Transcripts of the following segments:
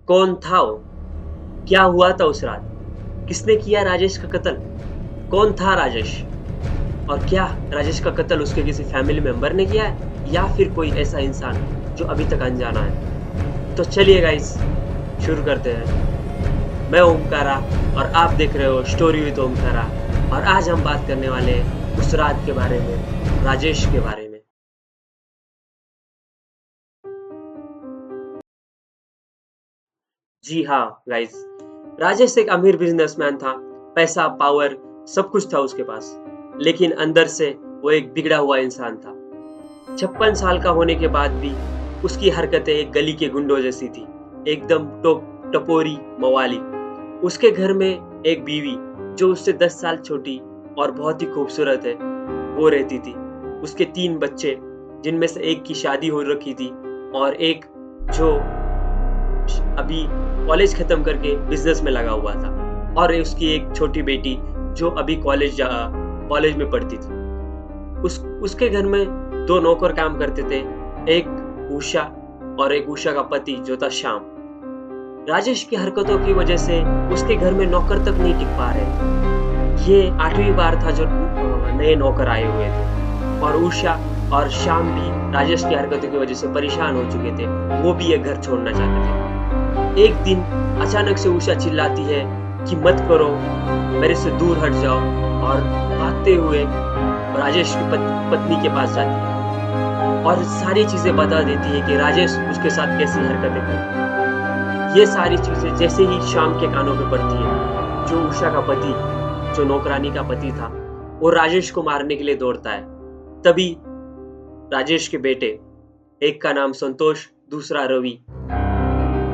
कौन था वो? क्या हुआ था उस रात? किसने किया राजेश का कत्ल? कौन था राजेश? और क्या राजेश का कत्ल उसके किसी फैमिली मेंबर ने किया है या फिर कोई ऐसा इंसान जो अभी तक अनजाना है? तो चलिए गाइस, शुरू करते हैं। मैं ओमकारा और आप देख रहे हो स्टोरी विद ओमकारा, और आज हम बात करने वाले हैं उस रात के बारे में, राजेश के बारे में। जी हाँ गाइस, राजेश एक अमीर बिजनेसमैन था। पैसा, पावर, सब कुछ था उसके पास, लेकिन अंदर से वो एक बिगड़ा हुआ इंसान था। 56 साल का होने के बाद भी उसकी हरकतें एक गली के गुंडों जैसी थी, एकदम टपोरी मवाली। उसके घर में एक बीवी जो उससे 10 साल छोटी और बहुत ही खूबसूरत है, वो रहती थी। उसके 3 बच्चे, जिनमें से एक की शादी हो रखी थी और एक जो अभी कॉलेज खत्म करके बिजनेस में लगा हुआ था, और उसकी एक छोटी बेटी जो अभी कॉलेज में पढ़ती थी। उसके घर में 2 नौकर काम करते थे, एक उषा और एक उषा का पति जो था श्याम। राजेश की हरकतों की वजह से उसके घर में नौकर तक नहीं टिक पा रहे थे। ये 8वीं बार था जो नए नौकर आए हुए थे, और उषा और श्याम भी राजेश की हरकतों की वजह से परेशान हो चुके थे। वो भी ये घर छोड़ना चाहते थे। एक दिन अचानक से उषा चिल्लाती है कि मत करो, मेरे से दूर हट जाओ, और भागते हुए राजेश की पत्नी के पास जाती है और सारी चीजें बता देती है कि राजेश उसके साथ कैसी हरकतें करता है। ये सारी चीजें जैसे ही शाम के कानों पे पड़ती है, जो उषा का पति, जो नौकरानी का पति था, वो राजेश को मारने के लिए दौड़ता है। तभी राजेश के बेटे, एक का नाम संतोष, दूसरा रवि,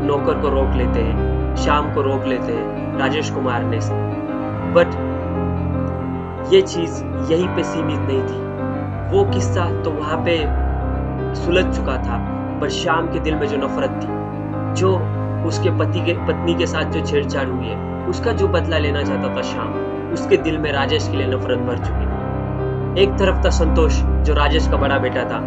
नौकर को रोक लेते हैं, शाम को रोक लेते हैं राजेश को मारने से। बट ये चीज यहीं पे सीमित नहीं थी। वो किस्सा तो वहां पे सुलझ चुका था, पर श्याम के दिल में जो नफरत थी, जो उसके पत्नी के साथ जो छेड़छाड़ हुई है, उसका जो बदला लेना चाहता था श्याम, उसके दिल में राजेश के लिए नफरत भर चुकी थी। एक तरफ था संतोष, जो राजेश का बड़ा बेटा था।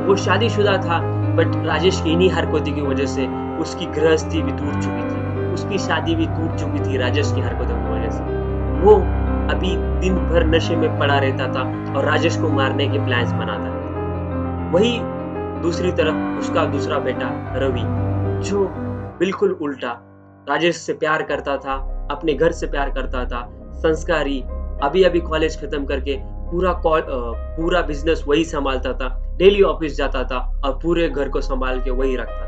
वो शादीशुदा था, बट राजेश की इन्हीं हरकतों की वजह से उसकी गृहस्थी भी टूट चुकी थी, उसकी शादी भी टूट चुकी थी राजेश की हरकतों की वजह से। वो अभी दिन भर नशे में पड़ा रहता था और राजेश को मारने के प्लान्स बनाता था। वही दूसरी तरफ उसका दूसरा बेटा रवि, जो बिल्कुल उल्टा, राजेश से प्यार करता था, अपने घर से प्यार करता था, संस्कारी, अभी कॉलेज खत्म करके पूरा बिजनेस वही संभालता था, डेली ऑफिस जाता था और पूरे घर को संभाल के वही रखता था।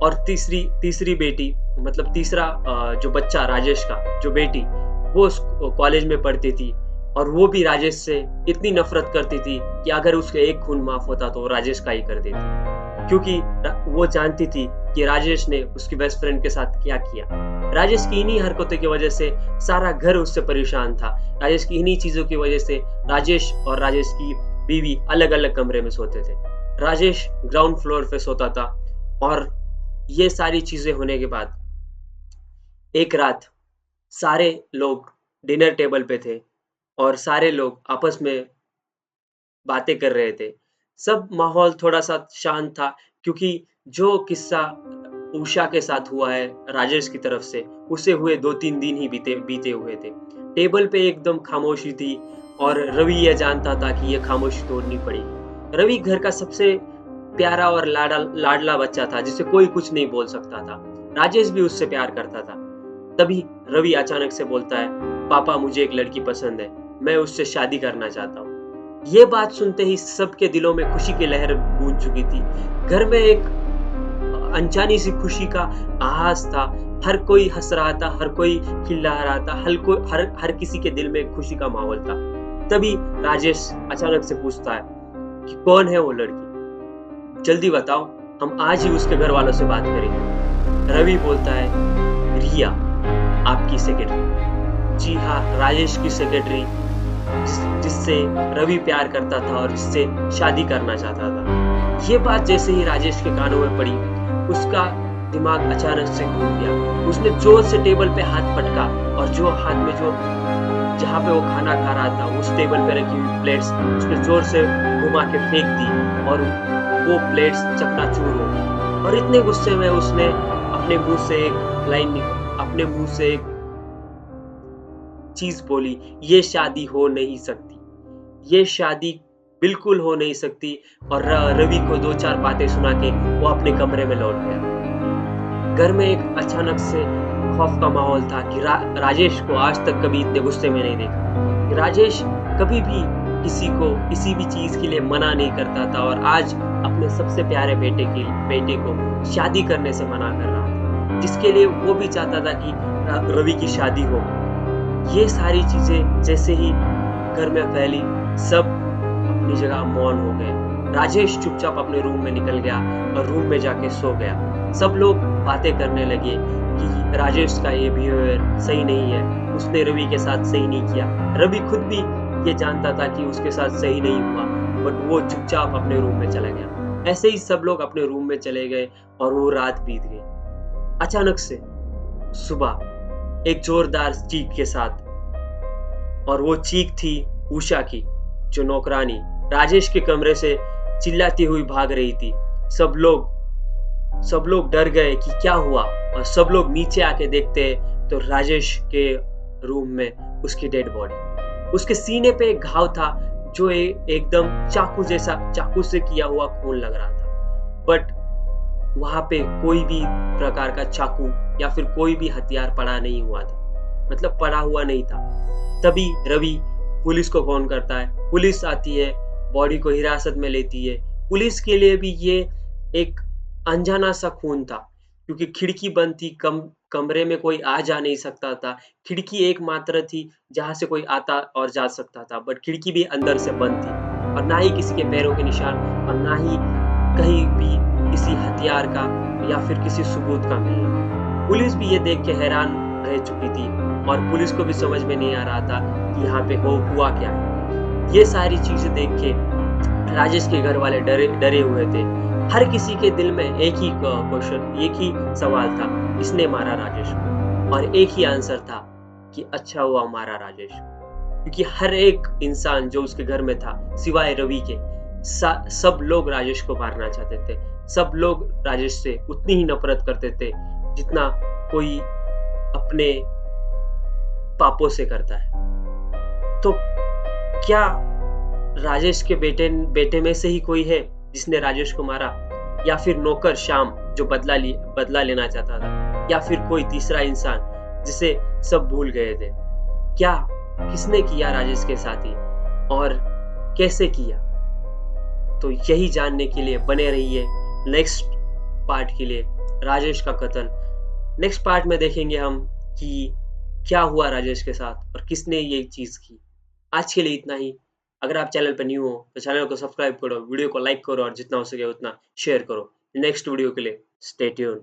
और तीसरी बेटी, मतलब तीसरा जो बच्चा राजेश का, जो बेटी, वो कॉलेज में पढ़ती थी, और वो भी राजेश से इतनी नफरत करती थी कि अगर उसके एक खून माफ होता तो राजेश का ही कर देती, क्योंकि वो जानती थी कि राजेश ने उसकी बेस्ट फ्रेंड के साथ क्या किया। राजेश की इन्हीं हरकतों की वजह से सारा घर उससे परेशान था। राजेश की इन्हीं चीजों की वजह से राजेश और राजेश की बीवी अलग अलग कमरे में सोते थे। राजेश ग्राउंड फ्लोर पे सोता था। और ये सारी चीजें होने के बाद एक रात सारे लोग डिनर टेबल पे थे और सारे लोग आपस में बातें कर रहे थे। सब माहौल थोड़ा-सा शांत था, क्योंकि जो किस्सा उषा के साथ हुआ है राजेश की तरफ से, उसे हुए 2-3 दिन ही बीते हुए थे। टेबल पे एकदम खामोशी थी, और रवि यह जानता था कि यह खामोशी तोड़नी पड़ेगी। रवि घर का सबसे प्यारा और लाडला बच्चा था, जिसे कोई कुछ नहीं बोल सकता था। राजेश भी उससे प्यार करता था। तभी रवि अचानक से बोलता है, पापा मुझे एक लड़की पसंद है, मैं उससे शादी करना चाहता हूँ। ये बात सुनते ही सबके दिलों में खुशी की लहर गूंज चुकी थी। घर में एक अनजानी सी खुशी का आभास था। हर कोई हंस रहा था, हर कोई चिल्ला रहा था, हर किसी के दिल में खुशी का माहौल था। तभी राजेश अचानक से पूछता है कि कौन है वो लड़की, जल्दी बताओ, हम आज ही उसके घर वालों से बात करेंगे। रवि बोलता है, रिया, आपकी सेक्रेटरी। जी हाँ, राजेश की सेक्रेटरी, जिससे रवि प्यार करता था और जिससे शादी करना चाहता था। ये बात जैसे ही राजेश के कानों में पड़ी, उसका दिमाग अचानक से घूम गया। उसने जोर से टेबल पे हाथ पटका, और जो हाथ में जो जहाँ पे वो खाना खा रहा था, उस टेबल पे रखी हुई प्लेट्स उसने जोर से घुमा के फेंक दी, और वो प्लेट्स चकनाचूर हो गई। और इतने गुस्से में उसने अपने मुंह से एक लाइन अपने मुंह से एक चीज बोली, ये शादी हो नहीं सकती, ये शादी बिल्कुल हो नहीं सकती। और रवि को दो चार बातें सुना के वो अपने कमरे में लौट गया। घर में एक अचानक से खौफ का माहौल था कि राजेश को आज तक कभी इतने गुस्से में नहीं देखा। कि राजेश कभी भी किसी को किसी भी चीज के लिए मना नहीं करता था और आज अपने सबसे प्यारे बेटे को शादी करने से मना कर रहा था, जिसके लिए वो भी चाहता था कि रवि की शादी हो। ये सारी चीजें जैसे ही घर में फैली, सब अपनी जगह मौन हो गए। राजेश चुपचाप अपने रूम में निकल गया और रूम में जाके सो गया। सब लोग बातें करने लगे कि राजेश का ये बिहेवियर सही नहीं है, उसने रवि के साथ सही नहीं किया। रवि खुद भी ये जानता था कि उसके साथ सही नहीं हुआ, बट वो चुपचाप अपने रूम में चला गया। ऐसे ही सब लोग अपने रूम में चले गए और वो रात बीत गई। अचानक से सुबह एक जोरदार चीख के साथ, और वो चीख थी उषा की, जो नौकरानी राजेश के कमरे से चिल्लाती हुई भाग रही थी। सब लोग डर गए कि क्या हुआ, और सब लोग नीचे आके देखते तो राजेश के रूम में उसकी डेड बॉडी, उसके सीने पे एक घाव था जो एकदम चाकू से किया हुआ खून लग रहा था। बट वहां पे कोई भी प्रकार का चाकू या फिर कोई भी हथियार पड़ा नहीं हुआ था, मतलब पड़ा हुआ नहीं था। तभी रवि पुलिस को फोन करता है, पुलिस आती है, बॉडी को हिरासत में लेती है। पुलिस के लिए भी ये एक अनजाना सा खून था, क्योंकि खिड़की बंद थी, कमरे में कोई आ जा नहीं सकता था। खिड़की एकमात्र थी जहां से कोई आता और जा सकता था, बट खिड़की भी अंदर से बंद थी, और ना ही किसी के पैरों के निशान, और ना ही कहीं भी किसी हथियार का या फिर किसी सबूत का मिलना। पुलिस भी ये देख के हैरान रह चुकी थी, और पुलिस को भी समझ में नहीं आ रहा था कि यहाँ पे हुआ क्या है। ये सारी चीजें देख के राजेश के घर वाले डरे हुए थे। हर किसी के दिल में एक ही क्वेश्चन, एक ही सवाल था, किसने मारा राजेश को? और एक ही आंसर था कि अच्छा हुआ मारा राजेश को। क्योंकि हर एक इंसान जो उसके घर में था, सिवाय रवि के, सब लोग राजेश को मारना चाहते थे। सब लोग राजेश से उतनी ही नफरत करते थे जितना कोई अपने पापों से करता है। तो क्या राजेश के बेटे में से ही कोई है जिसने राजेश को मारा, या फिर नौकर श्याम जो बदला लेना चाहता था, या फिर कोई तीसरा इंसान जिसे सब भूल गए थे? क्या किसने किया राजेश के साथ ही, और कैसे किया? तो यही जानने के लिए बने रहिए नेक्स्ट पार्ट के लिए, राजेश का कत्ल। नेक्स्ट पार्ट में देखेंगे हम कि क्या हुआ राजेश के साथ और किसने ये चीज की। आज के लिए इतना ही। अगर आप चैनल पर न्यू हो तो चैनल को सब्सक्राइब करो, वीडियो को लाइक करो, और जितना हो सके उतना शेयर करो। नेक्स्ट वीडियो के लिए स्टे ट्यून।